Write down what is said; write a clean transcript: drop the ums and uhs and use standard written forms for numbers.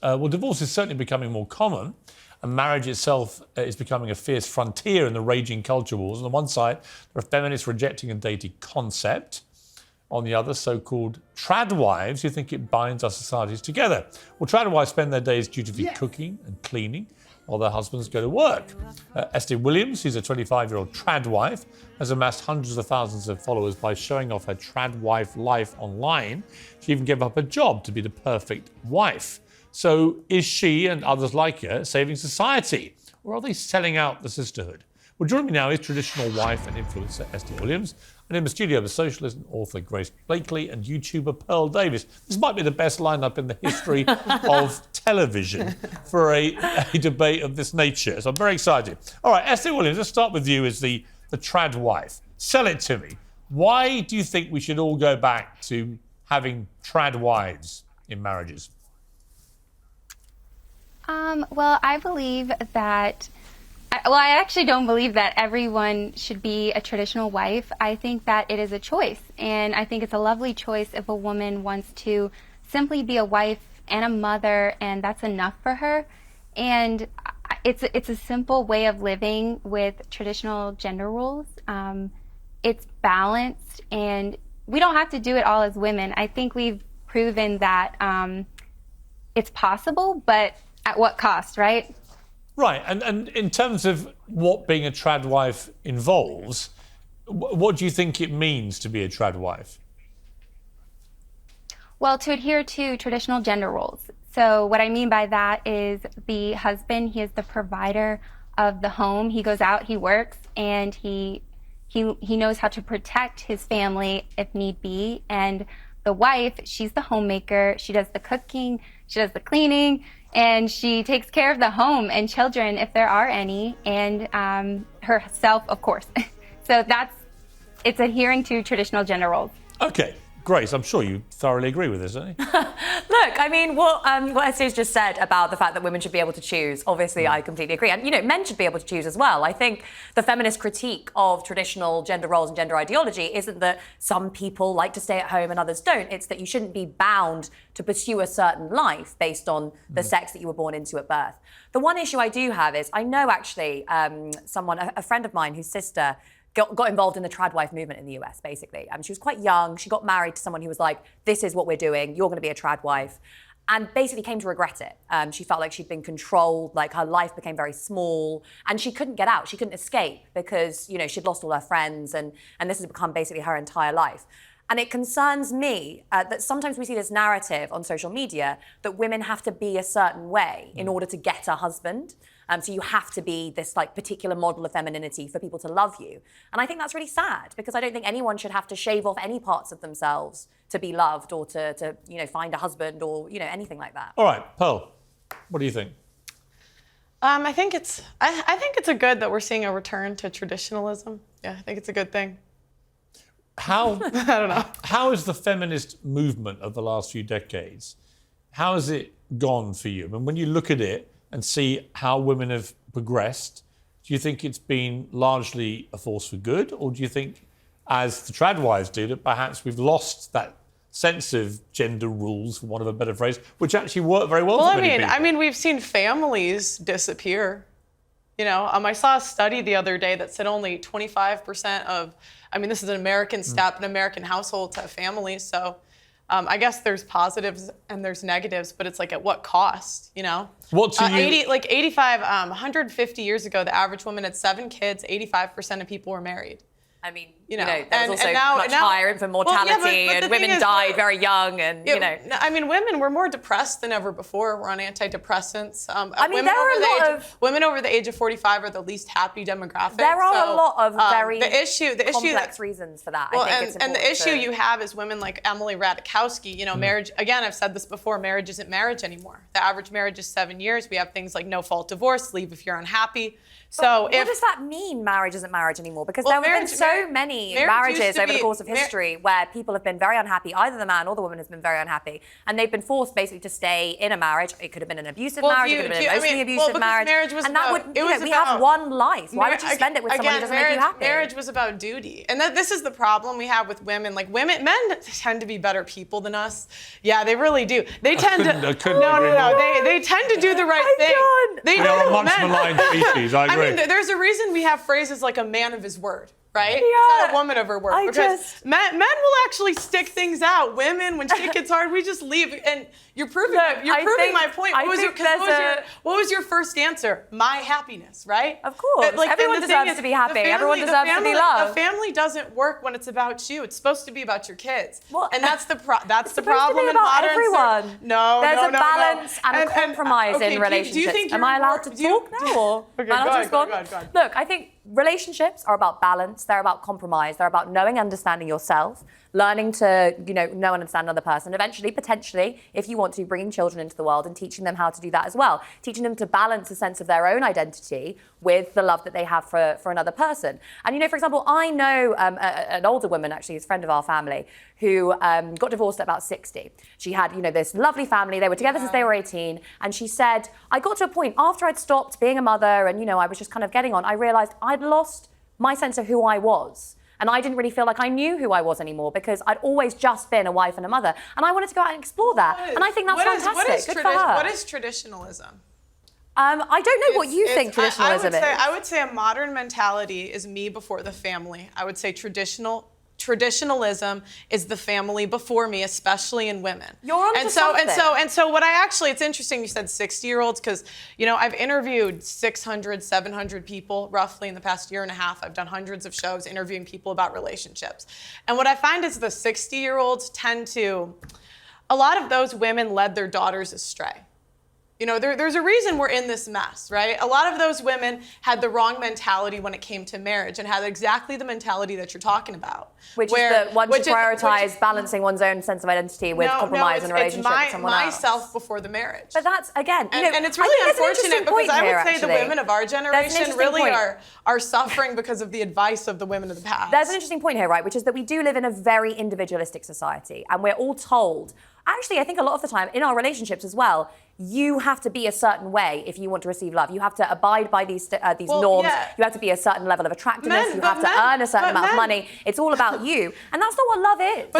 Well, divorce is certainly becoming more common, and marriage itself is becoming a fierce frontier in the raging culture wars. On the one side, there are feminists rejecting a dated concept. On the other, so-called tradwives who think it binds our societies together. Well, tradwives spend their days dutifully cooking and cleaning while their husbands go to work. Estee Williams, who's a 25-year-old tradwife, has amassed hundreds of thousands of followers by showing off her tradwife life online. She even gave up a job to be the perfect wife. So is she and others like her saving society, or are they selling out the sisterhood? Well, joining me now is traditional wife and influencer Estee Williams, and in the studio the socialist and author Grace Blakeley and YouTuber Pearl Davis. This might be the best lineup in the history of television for a debate of this nature, so I'm very excited. All right, Estee Williams, let's start with you as the trad wife. Sell it to me. Why do you think we should all go back to having trad wives in marriages? Well, I believe that I actually don't believe that everyone should be a traditional wife. I think that it is a choice, and I think it's a lovely choice if a woman wants to simply be a wife and a mother, and that's enough for her. And it's a simple way of living with traditional gender roles. It's balanced, and we don't have to do it all as women. I think we've proven that it's possible, but at what cost, right? Right, and in terms of what being a trad wife involves, what do you think it means to be a trad wife? Well, to adhere to traditional gender roles. So what I mean by that is the husband, he is the provider of the home. He goes out, he works, and he knows how to protect his family if need be. And the wife, she's the homemaker. She does the cooking, she does the cleaning, and she takes care of the home and children, if there are any, and herself, of course. So it's adhering to traditional gender roles. Okay, Grace, I'm sure you thoroughly agree with this, don't you? Look, I mean, what Estee's just said about the fact that women should be able to choose, obviously I completely agree. And, men should be able to choose as well. I think the feminist critique of traditional gender roles and gender ideology isn't that some people like to stay at home and others don't. It's that you shouldn't be bound to pursue a certain life based on the sex that you were born into at birth. The one issue I do have is, I know actually a friend of mine whose sister got involved in the tradwife movement in the US, basically. She was quite young. She got married to someone who was like, this is what we're doing. You're going to be a tradwife. And basically came to regret it. She felt like she'd been controlled, like her life became very small, and she couldn't get out. She couldn't escape because, she'd lost all her friends, and this has become basically her entire life. And it concerns me that sometimes we see this narrative on social media that women have to be a certain way in order to get a husband. So you have to be this particular model of femininity for people to love you. And I think that's really sad, because I don't think anyone should have to shave off any parts of themselves to be loved or to find a husband or, anything like that. All right, Pearl, what do you think? I think it's a good that we're seeing a return to traditionalism. Yeah, I think it's a good thing. How I don't know. How is the feminist movement of the last few decades, how has it gone for you? And when you look at it and see how women have progressed, do you think it's been largely a force for good? Or do you think, as the tradwives do, that perhaps we've lost that sense of gender rules, for want of a better phrase, which actually work very well for many people? I mean, we've seen families disappear. I saw a study the other day that said only 25% of, this is an American stat, but American households have families. So I guess there's positives and there's negatives, but it's at what cost, What to you? 150 years ago, the average woman had 7 kids, 85% of people were married. There was also much higher infant mortality, and women died very young, and women were more depressed than ever before. We're on antidepressants. Women over the age of 45 are the least happy demographic. There are a lot of very complex reasons for that. Well, I think and the issue you have is women like Emily Ratajkowski. Marriage. Again, I've said this before. Marriage isn't marriage anymore. The average marriage is 7 years. We have things like no fault divorce, leave if you're unhappy. So what does that mean? Marriage isn't marriage anymore? Because there have been so so many marriages over the course of history where people have been very unhappy. Either the man or the woman has been very unhappy, and they've been forced basically to stay in a marriage. It could have been an abusive marriage. It could have been an emotionally abusive marriage. And that would, we have one life. Why would you spend it with someone who doesn't make you happy? Marriage was about duty, and this is the problem we have with women. Like men tend to be better people than us. Yeah, they really do. They tend to. No. They tend to do the right thing. They are a much maligned species. I agree. I mean, there's a reason we have phrases like a man of his word, right? Yeah. Not a woman of her word. Because men will actually stick things out. Women, when shit gets hard, we just leave. And you're proving my point. What was your first answer? My happiness, right? Of course. Like, everyone deserves to be happy. Everyone deserves to be loved. The family doesn't work when it's about you. It's supposed to be about your kids. Well, and that's the problem in about modern. Everyone. There's a balance and a compromise in relationships. Am I allowed to talk now? Okay, go ahead. Look, I think relationships are about balance. They're about compromise. They're about knowing, understanding yourself, learning to, know and understand another person. Eventually, potentially, if you want to, bringing children into the world and teaching them how to do that as well. Teaching them to balance a sense of their own identity with the love that they have for another person. And, for example, I know an older woman, actually, who's a friend of our family, who got divorced at about 60. She had, this lovely family. They were together since they were 18. And she said, I got to a point after I'd stopped being a mother and, I was just kind of getting on, I realized I'd lost my sense of who I was. And I didn't really feel like I knew who I was anymore because I'd always just been a wife and a mother. And I wanted to go out and explore that. And I think that's fantastic. Good for her. What is traditionalism? I don't know what you think traditionalism is. I would say a modern mentality is me before the family. I would say traditionalism is the family before me, especially in women. You're onto something. And so what it's interesting you said 60-year-olds because, I've interviewed 600, 700 people roughly in the past year and a half. I've done hundreds of shows interviewing people about relationships. And what I find is the 60-year-olds a lot of those women led their daughters astray. There's a reason we're in this mess, right? A lot of those women had the wrong mentality when it came to marriage and had exactly the mentality that you're talking about. Which prioritize balancing one's own sense of identity with compromise in a relationship with someone else. It's myself before the marriage. But that's, again, and it's really unfortunate because I would say the women of our generation really are suffering because of the advice of the women of the past. There's an interesting point here, right? Which is that we do live in a very individualistic society and we're all told, actually, I think a lot of the time in our relationships as well, you have to be a certain way if you want to receive love. You have to abide by these norms. Yeah. You have to be a certain level of attractiveness. You have to earn a certain amount of money. It's all about you. And that's not what love is.